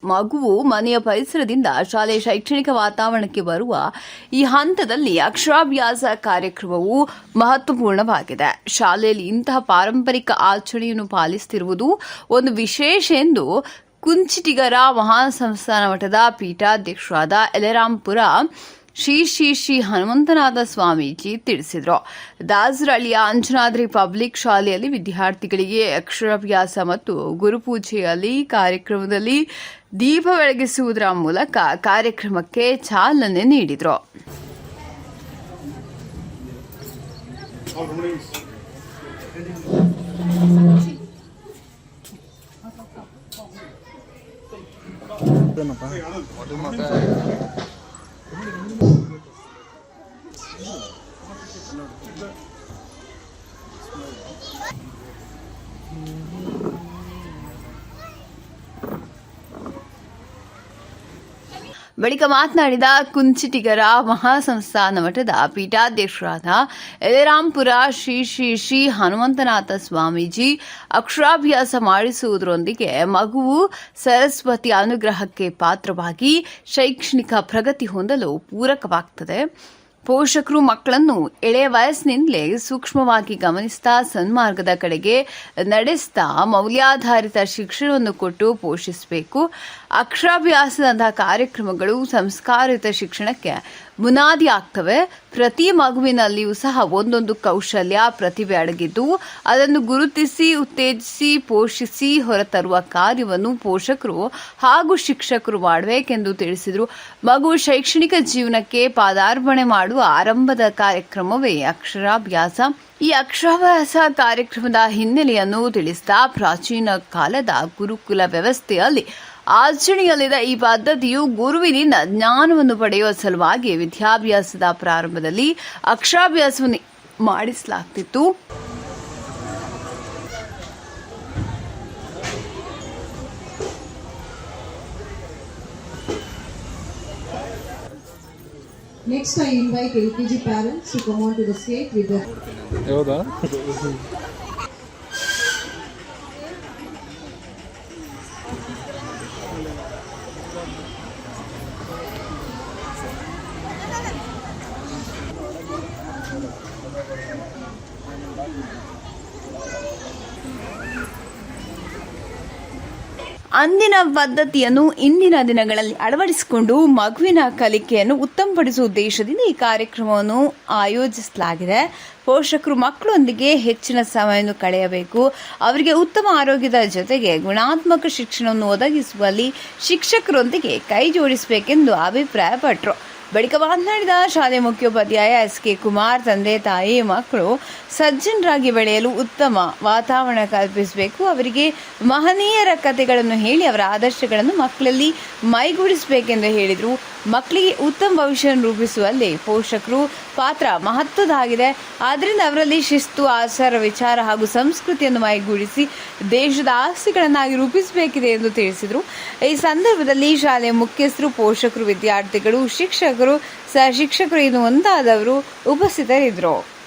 ಮಗುವು ಮನೆಯ ಪರಿಸರದಿಂದ ಶಾಲೆಯ ಶೈಕ್ಷಣಿಕ ವಾತಾವರಣಕ್ಕೆ ಬರುವ ಈ ಹಂತದಲ್ಲಿ ಅಕ್ಷರಾಭ್ಯಾಸ ಕಾರ್ಯಕ್ರಮವು ಮಹತ್ವಪೂರ್ಣವಾಗಿದೆ. ಶಾಲೆಯಲ್ಲಿ ಇಂತಹ ಪಾರಂಪರಿಕ ಆಚರಣೆಯನ್ನು ಪಾಲಿಸುತ್ತಿರುವುದು ಒಂದು ವಿಶೇಷ ಎಂದು ಕುಂಚಿಟಿಗರ ಮಹಾಸಂಸ್ಥಾನ ಮಠದ ಪೀಠಾಧ್ಯಕ್ಷರಾದ ಯಲೆರಾಂಪುರ ಶ್ರೀ ಹನುಮಂತನಾಥ ಸ್ವಾಮೀಜಿ ತಿಳಿಸಿದರು. ದಾಸರಹಳ್ಳಿಯ ಅಂಜನಾದ್ರಿ ಪಬ್ಲಿಕ್ ಶಾಲೆಯಲ್ಲಿ ವಿದ್ಯಾರ್ಥಿಗಳಿಗೆ ಅಕ್ಷರಾಭ್ಯಾಸ ಮತ್ತು ಗುರುಪೂಜೆಯಲ್ಲಿ ಕಾರ್ಯಕ್ರಮದಲ್ಲಿ ದೀಪ ಬೆಳಗಿಸುವುದರ ಮೂಲಕ ಕಾರ್ಯಕ್ರಮಕ್ಕೆ ಚಾಲನೆ ನೀಡಿದರು. ಬಳಿಕ ಮಾತನಾಡಿದ ಕುಂಚಿಟಿಗರ ಮಹಾಸಂಸ್ಥಾನ ಮಠದ ಪೀಠಾಧ್ಯಕ್ಷರಾದ ಯಲೆರಾಂಪುರ ಶ್ರೀ ಹನುಮಂತನಾಥ ಸ್ವಾಮೀಜಿ ಅಕ್ಷರಾಭ್ಯಾಸ ಮಾಡಿಸುವುದರೊಂದಿಗೆ ಮಗುವು ಸರಸ್ವತಿ ಅನುಗ್ರಹಕ್ಕೆ ಪಾತ್ರವಾಗಿ ಶೈಕ್ಷಣಿಕ ಪ್ರಗತಿ ಹೊಂದಲು ಪೂರಕವಾಗುತ್ತದೆ. ಪೋಷಕರು ಮಕ್ಕಳನ್ನು ಎಳೆಯ ವಯಸ್ಸಿನಿಂದಲೇ ಸೂಕ್ಷ್ಮವಾಗಿ ಗಮನಿಸ್ತಾ ಸನ್ಮಾರ್ಗದ ಕಡೆಗೆ ನಡೆಸ್ತಾ ಮೌಲ್ಯಾಧಾರಿತ ಶಿಕ್ಷಣವನ್ನು ಕೊಟ್ಟು ಪೋಷಿಸಬೇಕು. ಅಕ್ಷರಾಭ್ಯಾಸದಂತಹ ಕಾರ್ಯಕ್ರಮಗಳು ಸಂಸ್ಕಾರಯುತ ಶಿಕ್ಷಣಕ್ಕೆ ಬುನಾದಿ ಆಗ್ತವೆ. ಪ್ರತಿ ಮಗುವಿನಲ್ಲಿಯೂ ಸಹ ಒಂದೊಂದು ಕೌಶಲ್ಯ ಪ್ರತಿಭೆ ಅಡಗಿದ್ದು ಅದನ್ನು ಗುರುತಿಸಿ ಉತ್ತೇಜಿಸಿ ಪೋಷಿಸಿ ಹೊರತರುವ ಕಾರ್ಯವನ್ನು ಪೋಷಕರು ಹಾಗೂ ಶಿಕ್ಷಕರು ಮಾಡಬೇಕೆಂದು ತಿಳಿಸಿದರು. ಮಗು ಶೈಕ್ಷಣಿಕ ಜೀವನಕ್ಕೆ ಪಾದಾರ್ಪಣೆ ಮಾಡುವ ಆರಂಭದ ಕಾರ್ಯಕ್ರಮವೇ ಅಕ್ಷರಾಭ್ಯಾಸ. ಈ ಅಕ್ಷರಾಭ್ಯಾಸ ಕಾರ್ಯಕ್ರಮದ ಹಿನ್ನೆಲೆಯನ್ನು ತಿಳಿಸಿದ ಪ್ರಾಚೀನ ಕಾಲದ ಗುರುಕುಲ ವ್ಯವಸ್ಥೆಯಲ್ಲಿ ಆಚರಣೆಯಲ್ಲಿದ್ದ ಈ ಪದ್ಧತಿಯು ಗುರುವಿನಿಂದ ಜ್ಞಾನವನ್ನು ಪಡೆಯುವ ಸಲುವಾಗಿ ವಿದ್ಯಾಭ್ಯಾಸದ ಪ್ರಾರಂಭದಲ್ಲಿ ಅಕ್ಷರಾಭ್ಯಾಸವನ್ನು ಮಾಡಿಸಲಾಗುತ್ತಿತ್ತು. Next, I invite LKG parents to come on to the stage with the... ಅಂದಿನ ಪದ್ಧತಿಯನ್ನು ಇಂದಿನ ದಿನಗಳಲ್ಲಿ ಅಳವಡಿಸಿಕೊಂಡು ಮಗುವಿನ ಕಲಿಕೆಯನ್ನು ಉತ್ತಮಪಡಿಸುವ ಉದ್ದೇಶದಿಂದ ಈ ಕಾರ್ಯಕ್ರಮವನ್ನು ಆಯೋಜಿಸಲಾಗಿದೆ. ಪೋಷಕರು ಮಕ್ಕಳೊಂದಿಗೆ ಹೆಚ್ಚಿನ ಸಮಯವನ್ನು ಕಳೆಯಬೇಕು. ಅವರಿಗೆ ಉತ್ತಮ ಆರೋಗ್ಯದ ಜೊತೆಗೆ ಗುಣಾತ್ಮಕ ಶಿಕ್ಷಣವನ್ನು ಒದಗಿಸುವಲ್ಲಿ ಶಿಕ್ಷಕರೊಂದಿಗೆ ಕೈ ಜೋಡಿಸಬೇಕೆಂದು ಅಭಿಪ್ರಾಯಪಟ್ಟರು. ಬಳಿಕ ಮಾತನಾಡಿದ ಶಾಲೆ ಮುಖ್ಯೋಪಾಧ್ಯಾಯ ಎಸ್.ಕೆ. ಕುಮಾರ್, ತಂದೆ ತಾಯಿ ಮಕ್ಕಳು ಸಜ್ಜನರಾಗಿ ಬೆಳೆಯಲು ಉತ್ತಮ ವಾತಾವರಣ ಕಲ್ಪಿಸಬೇಕು. ಅವರಿಗೆ ಮಹನೀಯರ ಕಥೆಗಳನ್ನು ಹೇಳಿ ಅವರ ಆದರ್ಶಗಳನ್ನು ಮಕ್ಕಳಲ್ಲಿ ಮೈಗೂಡಿಸಬೇಕೆಂದು ಹೇಳಿದರು. ಮಕ್ಕಳಿಗೆ ಉತ್ತಮ ಭವಿಷ್ಯವನ್ನು ರೂಪಿಸುವಲ್ಲಿ ಪೋಷಕರು ಪಾತ್ರ ಮಹತ್ವದಾಗಿದೆ. ಆದ್ದರಿಂದ ಅವರಲ್ಲಿ ಶಿಸ್ತು, ಆಚಾರ, ವಿಚಾರ ಹಾಗೂ ಸಂಸ್ಕೃತಿಯನ್ನು ಮೈಗೂಡಿಸಿ ದೇಶದ ಆಸ್ತಿಗಳನ್ನಾಗಿ ರೂಪಿಸಬೇಕಿದೆ ಎಂದು ತಿಳಿಸಿದರು. ಈ ಸಂದರ್ಭದಲ್ಲಿ ಶಾಲೆಯ ಮುಖ್ಯಸ್ಥರು, ಪೋಷಕರು, ವಿದ್ಯಾರ್ಥಿಗಳು, ಶಿಕ್ಷಕರು, ಸಹ ಶಿಕ್ಷಕರು ಇನ್ನು ಮುಂತಾದವರು ಉಪಸ್ಥಿತರಿದ್ದರು.